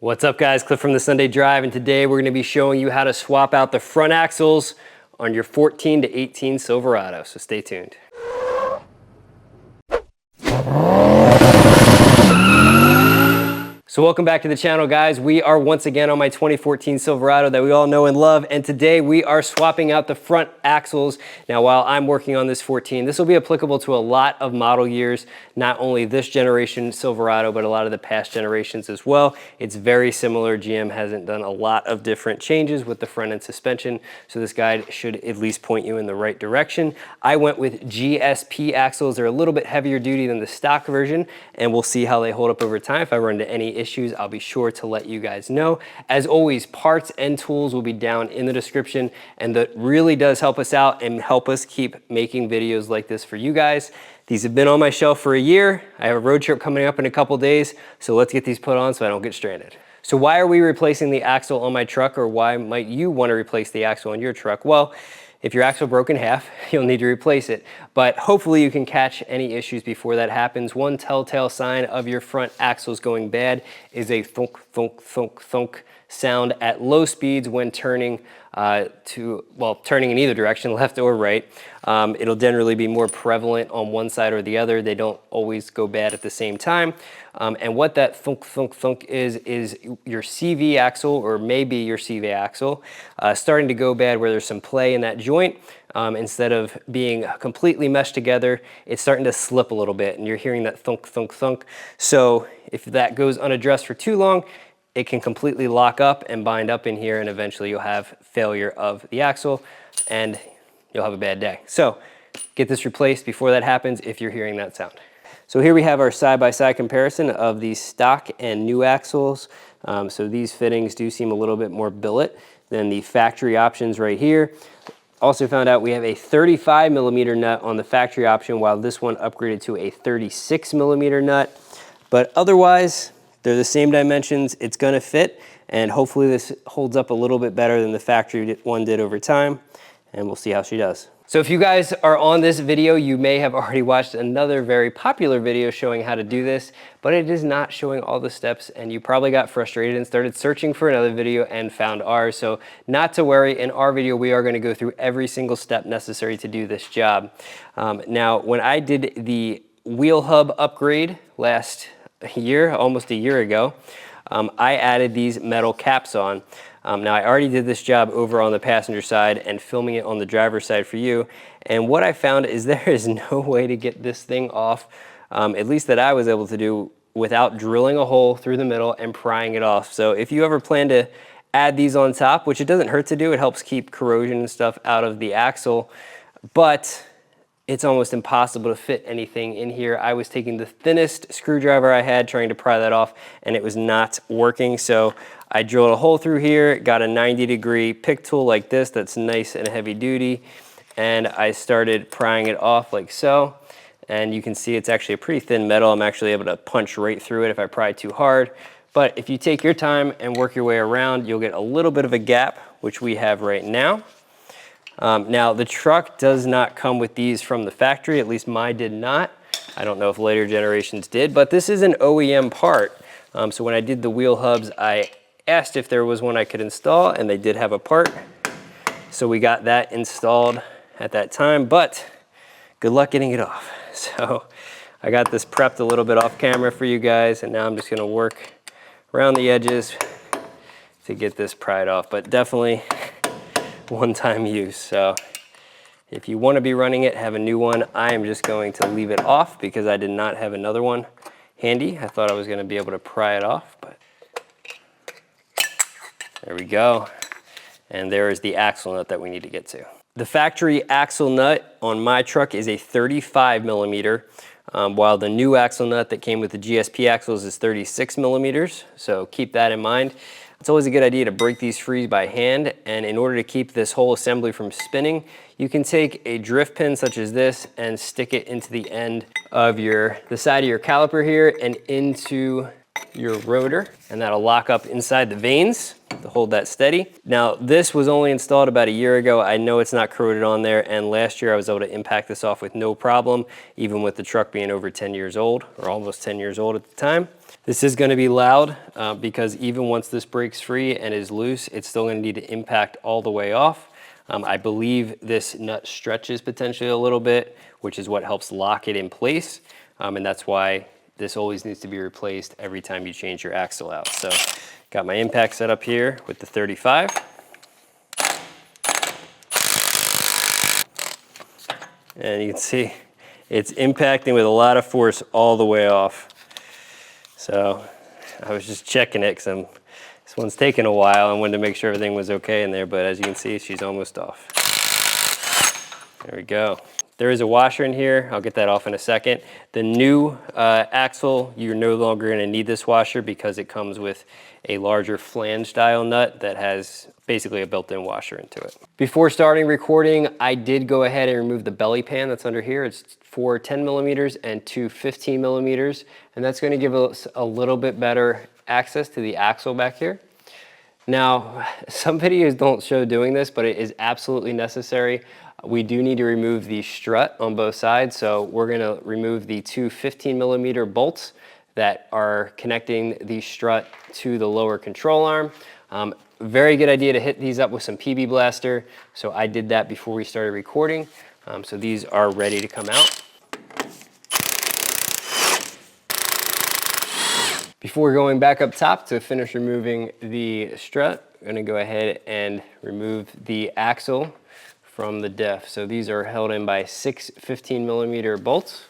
What's up guys, Cliff from the Sunday Drive, and today we're going to be showing you how to swap out the front axles on your 14 to 18 Silverado, so stay tuned. So welcome back to the channel guys. We are once again on my 2014 Silverado that we all know and love, and today we are swapping out the front axles. Now while I'm working on this 14, this will be applicable to a lot of model years, not only this generation Silverado, but a lot of the past generations as well. It's very similar. GM hasn't done a lot of different changes with the front end suspension, so this guide should at least point you in the right direction. I went with GSP axles. They're a little bit heavier duty than the stock version, and we'll see how they hold up over time. If I run into any issues, I'll be sure to let you guys know. As always, parts and tools will be down in the description, and that really does help us out and help us keep making videos like this for you guys. These have been on my shelf for a year. I have a road trip coming up in a couple days, so let's get these put on so I don't get stranded. So why are we replacing the axle on my truck, or why might you want to replace the axle on your truck? Well, if your axle broke in half, you'll need to replace it. But hopefully you can catch any issues before that happens. One telltale sign of your front axles going bad is a thunk, thunk, thunk, thunk sound at low speeds when turning turning in either direction, left or right. It'll generally be more prevalent on one side or the other. They don't always go bad at the same time. And what that thunk, thunk, thunk is your CV axle, or maybe your CV axle, starting to go bad where there's some play in that joint. Instead of being completely meshed together, it's starting to slip a little bit, and you're hearing that thunk, thunk, thunk. So if that goes unaddressed for too long, it can completely lock up and bind up in here, and eventually you'll have failure of the axle and you'll have a bad day. So get this replaced before that happens if you're hearing that sound. So here we have our side-by-side comparison of the stock and new axles. So these fittings do seem a little bit more billet than the factory options right here. Also found out we have a 35 millimeter nut on the factory option, while this one upgraded to a 36 millimeter nut. But otherwise, they're the same dimensions. It's gonna fit, and hopefully this holds up a little bit better than the factory one did over time, and we'll see how she does. So if you guys are on this video, you may have already watched another very popular video showing how to do this, but it is not showing all the steps, and you probably got frustrated and started searching for another video and found ours. So not to worry, in our video, we are gonna go through every single step necessary to do this job. Now, when I did the wheel hub upgrade last year, almost a year ago, I added these metal caps on. Now I already did this job over on the passenger side and filming it on the driver's side for you, and what I found is there is no way to get this thing off, at least that I was able to do, without drilling a hole through the middle and prying it off. So if you ever plan to add these on top, which it doesn't hurt to do, it helps keep corrosion and stuff out of the axle, but it's almost impossible to fit anything in here. I was taking the thinnest screwdriver I had trying to pry that off, and it was not working. So I drilled a hole through here, got a 90-degree pick tool like this that's nice and heavy duty, and I started prying it off like so. And you can see it's actually a pretty thin metal. I'm actually able to punch right through it if I pry too hard. But if you take your time and work your way around, you'll get a little bit of a gap, which we have right now. Now the truck does not come with these from the factory, at least mine did not. I don't know if later generations did, but this is an OEM part. So when I did the wheel hubs, I asked if there was one I could install, and they did have a part. So we got that installed at that time, but good luck getting it off. So I got this prepped a little bit off camera for you guys, and now I'm just gonna work around the edges to get this pried off, but definitely one-time use. So if you want to be running it, have a new one. I am just going to leave it off because I did not have another one handy. I thought I was going to be able to pry it off, but there we go. And there is the axle nut that we need to get to. The factory axle nut on my truck is a 35 millimeter, while the new axle nut that came with the GSP axles is 36 millimeters. So keep that in mind. It's always a good idea to break these free by hand, and in order to keep this whole assembly from spinning, you can take a drift pin such as this and stick it into the end of the side of your caliper here and into your rotor, and that'll lock up inside the vanes to hold that steady. Now, this was only installed about a year ago. I know it's not corroded on there, and last year I was able to impact this off with no problem, even with the truck being over 10 years old, or almost 10 years old at the time. This is gonna be loud because even once this breaks free and is loose, it's still gonna need to impact all the way off. I believe this nut stretches potentially a little bit, which is what helps lock it in place, and that's why this always needs to be replaced every time you change your axle out. So got my impact set up here with the 35. And you can see it's impacting with a lot of force all the way off. So I was just checking it because this one's taking a while and wanted to make sure everything was okay in there, but as you can see, she's almost off. There we go. There is a washer in here. I'll get that off in a second. The new axle, you're no longer gonna need this washer because it comes with a larger flange style nut that has basically a built-in washer into it. Before starting recording, I did go ahead and remove the belly pan that's under here. It's 4 10 millimeters and 2 15 millimeters, and that's gonna give us a little bit better access to the axle back here. Now, some videos don't show doing this, but it is absolutely necessary. We do need to remove the strut on both sides, so we're gonna remove the 2 15 millimeter bolts that are connecting the strut to the lower control arm. Very good idea to hit these up with some PB Blaster, so I did that before we started recording. So these are ready to come out. Before going back up top to finish removing the strut, I'm gonna go ahead and remove the axle from the diff. So these are held in by 6 15 millimeter bolts.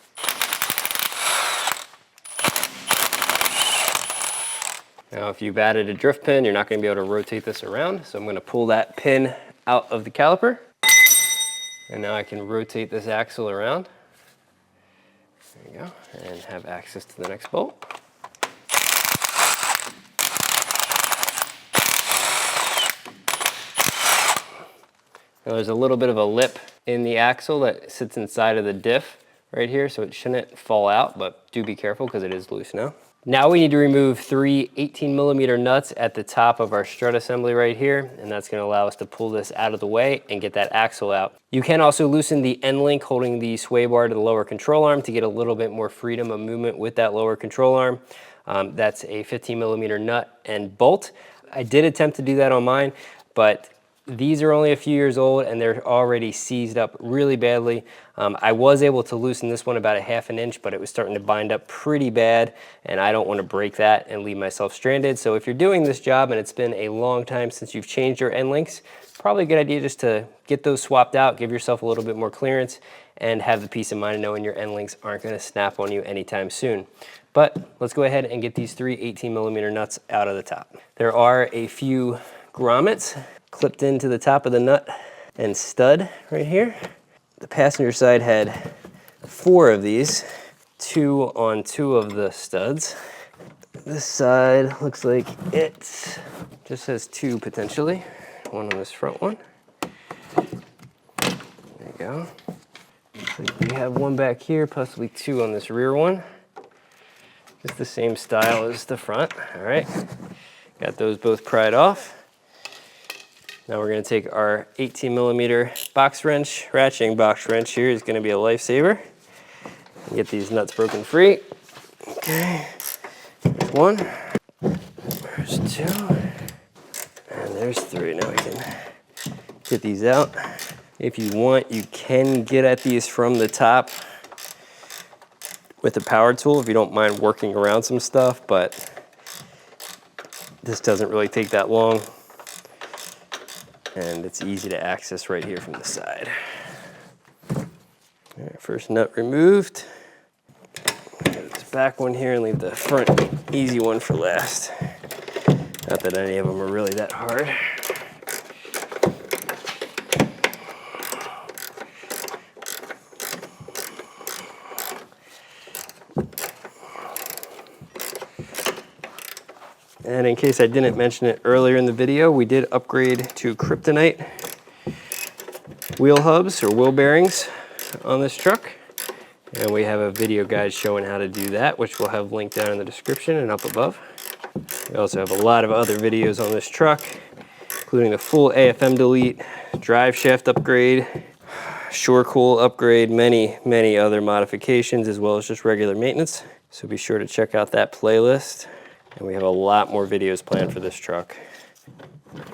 Now, if you've added a drift pin, you're not gonna be able to rotate this around. So I'm gonna pull that pin out of the caliper. And now I can rotate this axle around. There you go, and have access to the next bolt. Now there's a little bit of a lip in the axle that sits inside of the diff right here, so it shouldn't fall out, but do be careful because it is loose now. Now we need to remove 3 18 millimeter nuts at the top of our strut assembly right here, and that's gonna allow us to pull this out of the way and get that axle out. You can also loosen the end link holding the sway bar to the lower control arm to get a little bit more freedom of movement with that lower control arm. That's a 15 millimeter nut and bolt. I did attempt to do that on mine, but these are only a few years old and they're already seized up really badly. I was able to loosen this one about 1/2 inch, but it was starting to bind up pretty bad, and I don't want to break that and leave myself stranded. So if you're doing this job and it's been a long time since you've changed your end links, probably a good idea just to get those swapped out, give yourself a little bit more clearance, and have the peace of mind of knowing your end links aren't going to snap on you anytime soon. But let's go ahead and get these 3 18 millimeter nuts out of the top. There are a few grommets clipped into the top of the nut and stud right here. The passenger side had 4 of these, 2 on 2 of the studs. This side looks like it just has 2 potentially. 1 on this front one. There you go. Looks like we have 1 back here, possibly 2 on this rear one. Just the same style as the front, all right. Got those both pried off. Now we're gonna take our 18 millimeter box wrench, ratcheting box wrench here is gonna be a lifesaver. Get these nuts broken free. Okay, there's 1, there's 2, and there's 3. Now we can get these out. If you want, you can get at these from the top with a power tool if you don't mind working around some stuff, but this doesn't really take that long. And it's easy to access right here from the side. All right, first nut removed. Get this back one here and leave the front easy one for last. Not that any of them are really that hard. And in case I didn't mention it earlier in the video, we did upgrade to kryptonite wheel hubs or wheel bearings on this truck. And we have a video guide showing how to do that, which we'll have linked down in the description and up above. We also have a lot of other videos on this truck, including the full AFM delete, drive shaft upgrade, shore cool upgrade, many other modifications, as well as just regular maintenance. So be sure to check out that playlist. And we have a lot more videos planned for this truck.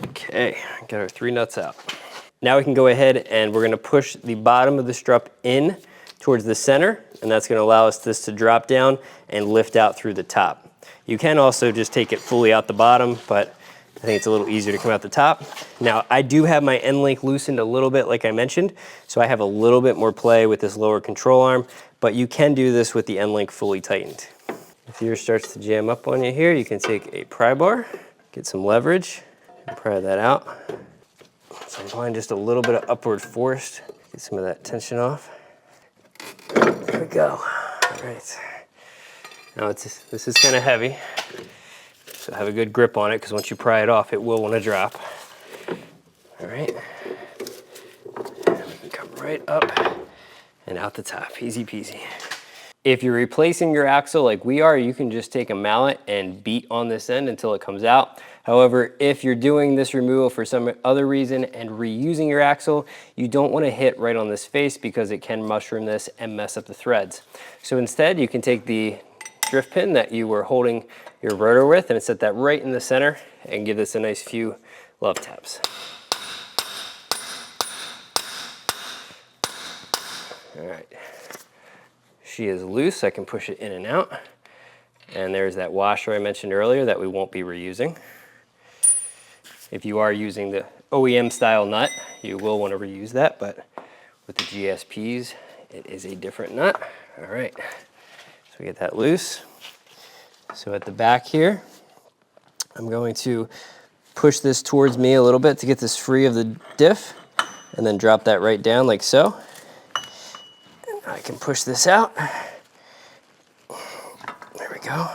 Okay, got our 3 nuts out. Now we can go ahead and we're gonna push the bottom of the strut in towards the center, and that's gonna allow us this to drop down and lift out through the top. You can also just take it fully out the bottom, but I think it's a little easier to come out the top. Now, I do have my end link loosened a little bit, like I mentioned, so I have a little bit more play with this lower control arm, but you can do this with the end link fully tightened. If yours starts to jam up on you here, you can take a pry bar, get some leverage, and pry that out. So I'm applying just a little bit of upward force, get some of that tension off. There we go. All right. Now this is kind of heavy, so have a good grip on it, because once you pry it off, it will want to drop. All right. And we can come right up and out the top, easy peasy. If you're replacing your axle like we are, you can just take a mallet and beat on this end until it comes out. However, if you're doing this removal for some other reason and reusing your axle, you don't want to hit right on this face, because it can mushroom this and mess up the threads. So instead, you can take the drift pin that you were holding your rotor with and set that right in the center and give this a nice few love taps. All right. She is loose, I can push it in and out. And there's that washer I mentioned earlier that we won't be reusing. If you are using the OEM style nut, you will want to reuse that, but with the GSPs, it is a different nut. All right, so we get that loose. So at the back here, I'm going to push this towards me a little bit to get this free of the diff, and then drop that right down like so. I can push this out. There we go.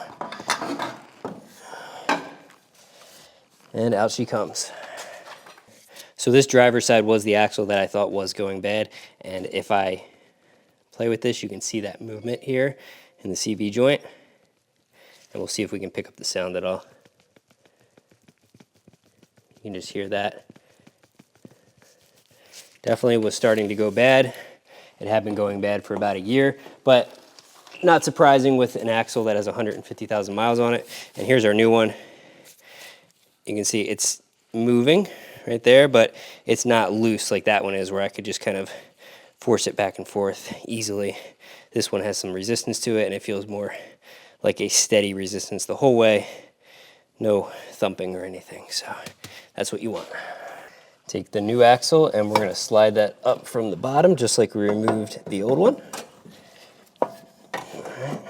And out she comes. So this driver's side was the axle that I thought was going bad. And if I play with this, you can see that movement here in the CV joint. And we'll see if we can pick up the sound at all. You can just hear that. Definitely was starting to go bad. It had been going bad for about a year, but not surprising with an axle that has 150,000 miles on it. And here's our new one. You can see it's moving right there, but it's not loose like that one is, where I could just kind of force it back and forth easily. This one has some resistance to it, and it feels more like a steady resistance the whole way. No thumping or anything, so that's what you want. Take the new axle, and we're gonna slide that up from the bottom, just like we removed the old one. All right.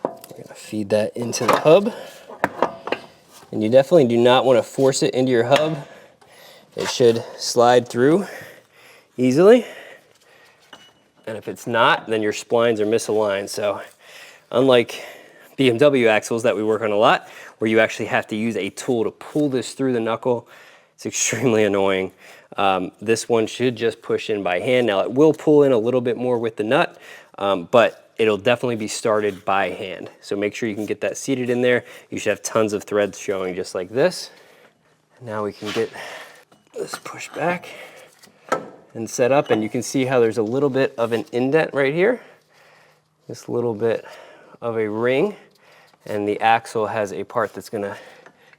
We're gonna feed that into the hub. And you definitely do not want to force it into your hub. It should slide through easily. And if it's not, then your splines are misaligned. So unlike BMW axles that we work on a lot, where you actually have to use a tool to pull this through the knuckle, it's extremely annoying. This one should just push in by hand. Now it will pull in a little bit more with the nut, but it'll definitely be started by hand. So make sure you can get that seated in there. You should have tons of threads showing just like this. Now we can get this pushed back and set up, and you can see how there's a little bit of an indent right here. This little bit of a ring, and the axle has a part that's gonna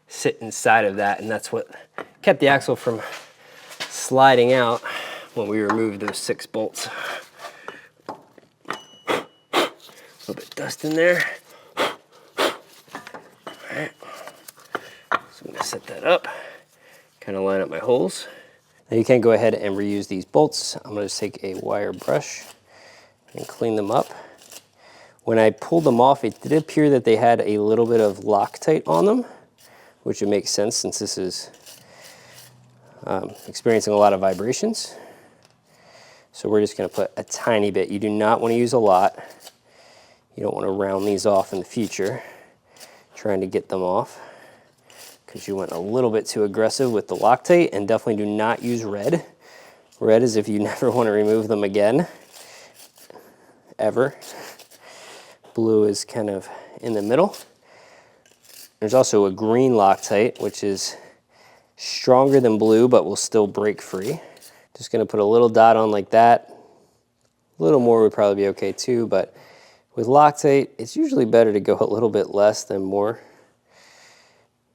sit inside of that, and that's what kept the axle from sliding out when we removed those 6 bolts. A little bit of dust in there. All right. So I'm gonna set that up, kind of line up my holes. Now you can go ahead and reuse these bolts. I'm gonna just take a wire brush and clean them up. When I pulled them off, it did appear that they had a little bit of Loctite on them, which would make sense since this is experiencing a lot of vibrations. So we're just gonna put a tiny bit. You do not wanna use a lot. You don't want to round these off in the future, trying to get them off, because you went a little bit too aggressive with the Loctite. And definitely do not use red. Red is if you never want to remove them again. ever. Blue is kind of in the middle. There's also a green Loctite, which is stronger than blue, but will still break free. Just gonna put a little dot on like that. A little more would probably be okay too, but with Loctite, it's usually better to go a little bit less than more.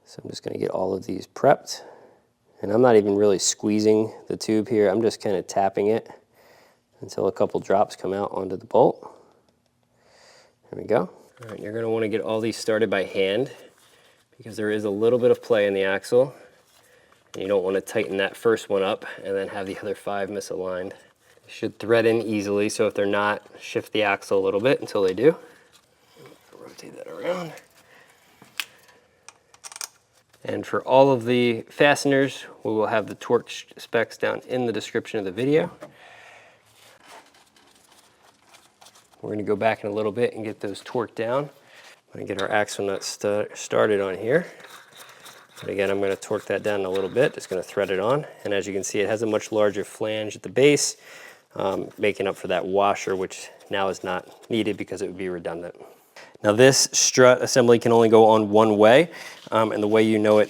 So I'm just gonna get all of these prepped. And I'm not even really squeezing the tube here. I'm just kind of tapping it until a couple drops come out onto the bolt. There we go. All right, you're gonna wanna get all these started by hand because there is a little bit of play in the axle. And you don't wanna tighten that first one up and then have the other 5 misaligned. They should thread in easily, so if they're not, shift the axle a little bit until they do. Rotate that around. And for all of the fasteners, we will have the torque specs down in the description of the video. We're gonna go back in a little bit and get those torqued down. I'm gonna get our axle nut started on here. And again, I'm gonna torque that down a little bit, just gonna thread it on. And as you can see, it has a much larger flange at the base, making up for that washer, which now is not needed because it would be redundant. Now this strut assembly can only go on one way, and the way you know it,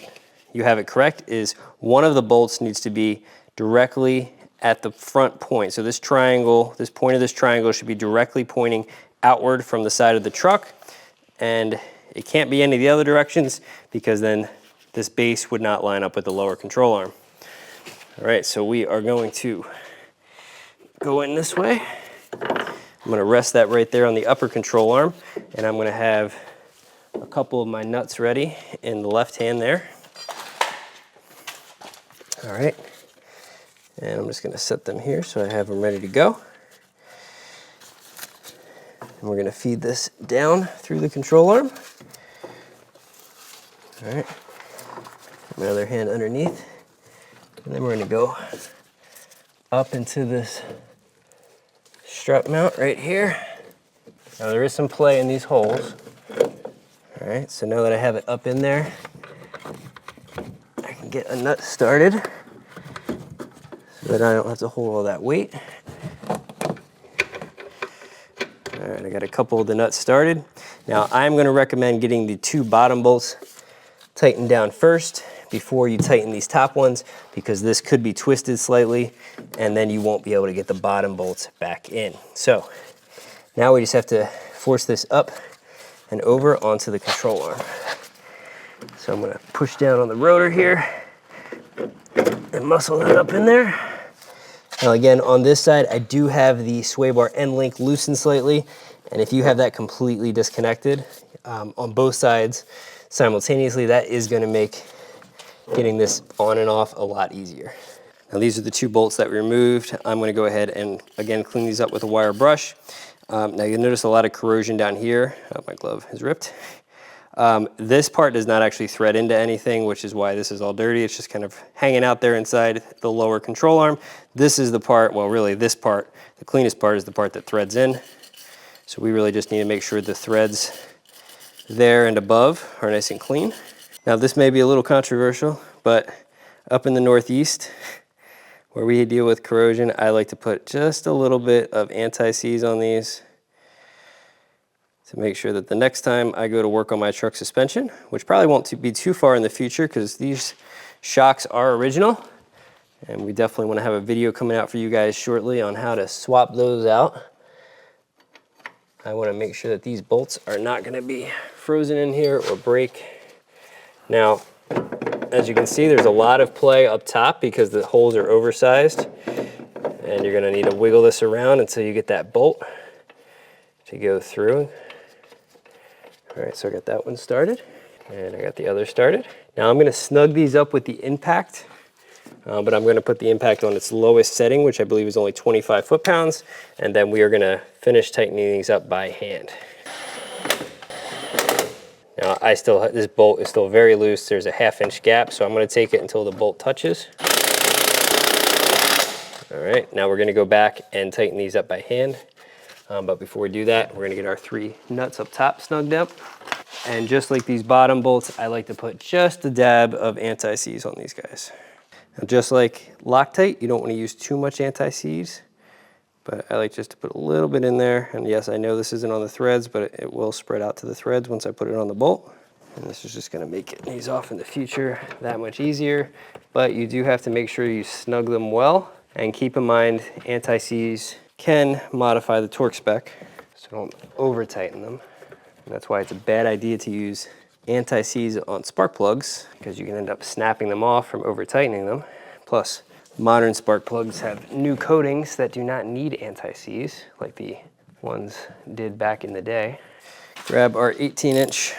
you have it correct, is one of the bolts needs to be directly at the front point. So this triangle, this point of this triangle should be directly pointing outward from the side of the truck, and it can't be any of the other directions because then this base would not line up with the lower control arm. All right, so we are going to go in this way. I'm gonna rest that right there on the upper control arm, and I'm gonna have a couple of my nuts ready in the left hand there. All right, and I'm just gonna set them here so I have them ready to go. And we're gonna feed this down through the control arm. All right, my other hand underneath. And then we're gonna go up into this strut mount right here. Now there is some play in these holes. All right, so now that I have it up in there, I can get a nut started so that I don't have to hold all that weight. All right, I got a couple of the nuts started. Now I'm gonna recommend getting the 2 bottom bolts tightened down first before you tighten these top ones, because this could be twisted slightly and then you won't be able to get the bottom bolts back in. So now we just have to force this up and over onto the control arm. So I'm gonna push down on the rotor here and muscle that up in there. Now again, on this side, I do have the sway bar end link loosened slightly, and if you have that completely disconnected on both sides simultaneously, that is gonna make getting this on and off a lot easier. Now these are the 2 bolts that we removed. I'm gonna go ahead and again clean these up with a wire brush. Now you'll notice a lot of corrosion down here. Oh, my glove is ripped. This part does not actually thread into anything, which is why this is all dirty. It's just kind of hanging out there inside the lower control arm. This is the part, well really this part, the cleanest part is the part that threads in. So we really just need to make sure the threads there and above are nice and clean. Now this may be a little controversial, but up in the Northeast, where we deal with corrosion, I like to put just a little bit of anti-seize on these to make sure that the next time I go to work on my truck suspension, which probably won't be too far in the future because these shocks are original, and we definitely want to have a video coming out for you guys shortly on how to swap those out. I want to make sure that these bolts are not going to be frozen in here or break. Now, as you can see, there's a lot of play up top because the holes are oversized, and you're gonna need to wiggle this around until you get that bolt to go through. All right, so I got that one started, and I got the other started. Now I'm gonna snug these up with the impact, but I'm gonna put the impact on its lowest setting, which I believe is only 25 foot-pounds, and then we are gonna finish tightening these up by hand. Now this bolt is still very loose. There's a 1/2-inch gap, so I'm gonna take it until the bolt touches. All right, now we're gonna go back and tighten these up by hand. But before we do that, we're gonna get our 3 nuts up top snugged up. And just like these bottom bolts, I like to put just a dab of anti-seize on these guys. Now just like Loctite, you don't wanna use too much anti-seize, but I like just to put a little bit in there. And yes, I know this isn't on the threads, but it will spread out to the threads once I put it on the bolt. And this is just gonna make getting these off in the future that much easier. But you do have to make sure you snug them well, and keep in mind anti-seize can modify the torque spec, so don't over tighten them. And that's why it's a bad idea to use anti-seize on spark plugs, because you can end up snapping them off from over tightening them. Plus, modern spark plugs have new coatings that do not need anti-seize, like the ones did back in the day. Grab our 18-inch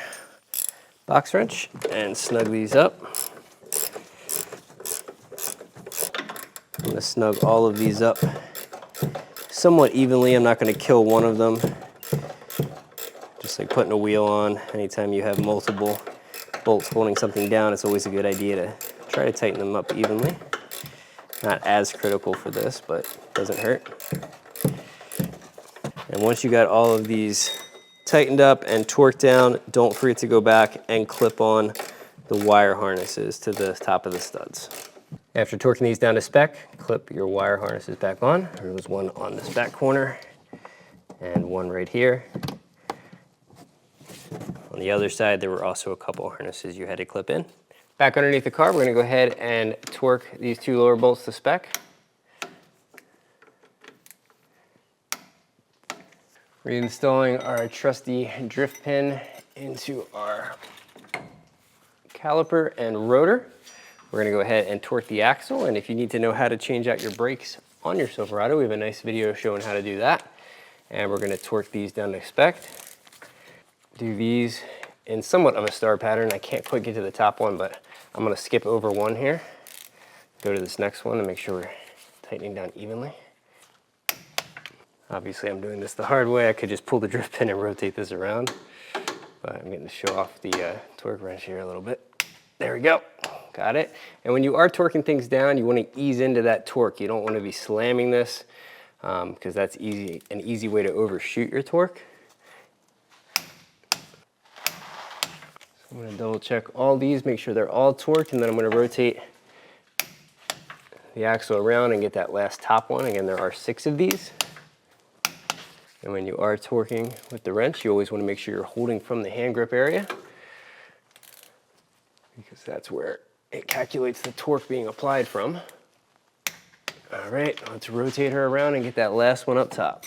box wrench and snug these up. I'm gonna snug all of these up somewhat evenly. I'm not gonna kill one of them. Just like putting a wheel on. Anytime you have multiple bolts holding something down, it's always a good idea to try to tighten them up evenly. Not as critical for this, but doesn't hurt. And once you got all of these tightened up and torqued down, don't forget to go back and clip on the wire harnesses to the top of the studs. After torquing these down to spec, clip your wire harnesses back on. There was one on this back corner and one right here. On the other side, there were also a couple harnesses you had to clip in. Back underneath the car, we're gonna go ahead and torque these two lower bolts to spec. Reinstalling our trusty drift pin into our caliper and rotor. We're gonna go ahead and torque the axle, and if you need to know how to change out your brakes on your Silverado, we have a nice video showing how to do that. And we're gonna torque these down to spec. Do these in somewhat of a star pattern. I can't quite get to the top one, but I'm gonna skip over one here. Go to this next one and make sure we're tightening down evenly. Obviously, I'm doing this the hard way. I could just pull the drift pin and rotate this around, but I'm getting to show off the torque wrench here a little bit. There we go, got it. And when you are torquing things down, you wanna ease into that torque. You don't wanna be slamming this, because that's an easy way to overshoot your torque. I'm gonna double check all these, make sure they're all torqued, and then I'm gonna rotate the axle around and get that last top one. Again, there are 6 of these. And when you are torquing with the wrench, you always wanna make sure you're holding from the hand grip area, because that's where it calculates the torque being applied from. All right, let's rotate her around and get that last one up top.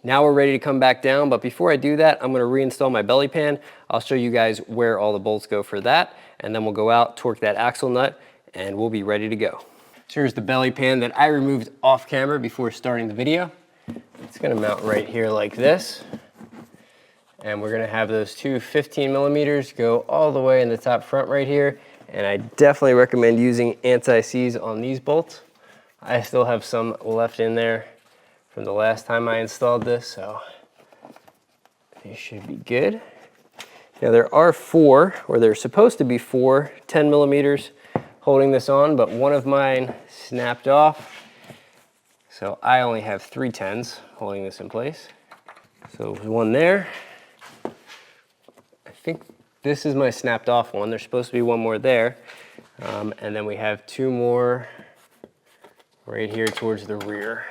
Now we're ready to come back down, but before I do that, I'm gonna reinstall my belly pan. I'll show you guys where all the bolts go for that, and then we'll go out, torque that axle nut, and we'll be ready to go. So here's the belly pan that I removed off camera before starting the video. It's gonna mount right here like this. And we're gonna have those two 15 millimeters go all the way in the top front right here. And I definitely recommend using anti-seize on these bolts. I still have some left in there from the last time I installed this, so they should be good. Now there are 4, or there's supposed to be 4 10 millimeters holding this on, but one of mine snapped off. So I only have 3 10s holding this in place. So there's one there. I think this is my snapped off one. There's supposed to be one more there. And then we have 2 more right here towards the rear.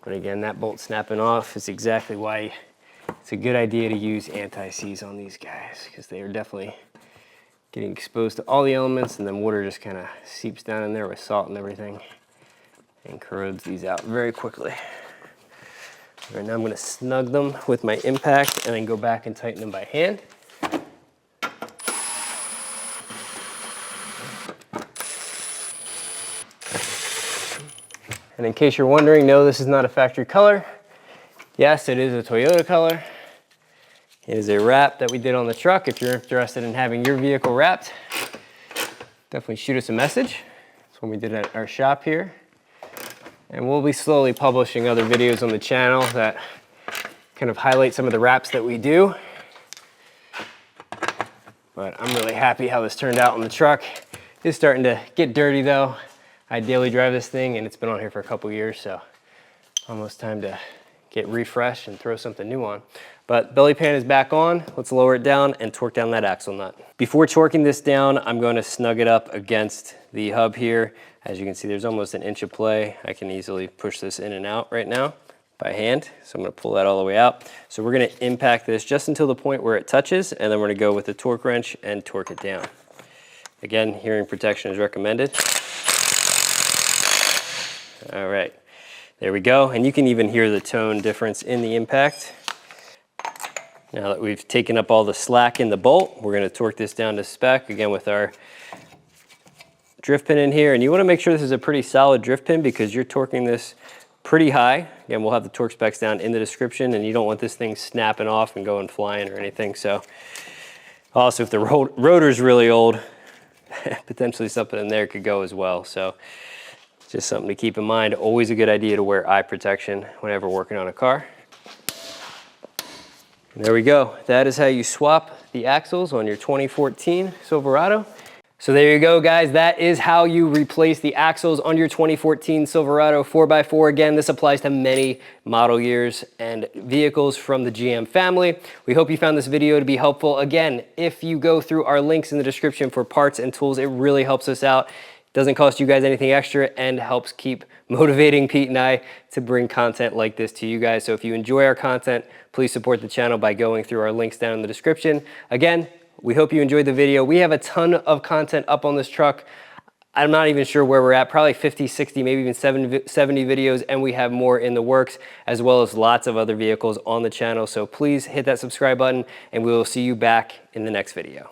But again, that bolt snapping off is exactly why it's a good idea to use anti-seize on these guys, because they are definitely getting exposed to all the elements, and then water just kind of seeps down in there with salt and everything and corrodes these out very quickly. All right, now I'm going to snug them with my impact and then go back and tighten them by hand. And in case you're wondering, no, this is not a factory color. Yes, it is a Toyota color. It is a wrap that we did on the truck. If you're interested in having your vehicle wrapped, definitely shoot us a message. That's what we did at our shop here. And we'll be slowly publishing other videos on the channel that kind of highlight some of the wraps that we do. But I'm really happy how this turned out on the truck. It's starting to get dirty though. I daily drive this thing and it's been on here for a couple years, so almost time to get refreshed and throw something new on. But belly pan is back on. Let's lower it down and torque down that axle nut. Before torquing this down, I'm going to snug it up against the hub here. As you can see, there's almost an inch of play. I can easily push this in and out right now by hand. So I'm gonna pull that all the way out. So we're gonna impact this just until the point where it touches, and then we're gonna go with the torque wrench and torque it down. Again, hearing protection is recommended. All right, there we go. And you can even hear the tone difference in the impact. Now that we've taken up all the slack in the bolt, we're gonna torque this down to spec, again with our drift pin in here. And you wanna make sure this is a pretty solid drift pin because you're torquing this pretty high. Again, we'll have the torque specs down in the description, and you don't want this thing snapping off and going flying or anything. So also, if the rotor's really old, potentially something in there could go as well. So just something to keep in mind. Always a good idea to wear eye protection whenever working on a car. And there we go. That is how you swap the axles on your 2014 Silverado. So there you go, guys. That is how you replace the axles on your 2014 Silverado 4x4. Again, this applies to many model years and vehicles from the GM family. We hope you found this video to be helpful. Again, if you go through our links in the description for parts and tools, it really helps us out. Doesn't cost you guys anything extra and helps keep motivating Pete and I to bring content like this to you guys. So if you enjoy our content, please support the channel by going through our links down in the description. Again, we hope you enjoyed the video. We have a ton of content up on this truck. I'm not even sure where we're at, probably 50, 60, maybe even 70 videos, and we have more in the works, as well as lots of other vehicles on the channel. So please hit that subscribe button, and we will see you back in the next video.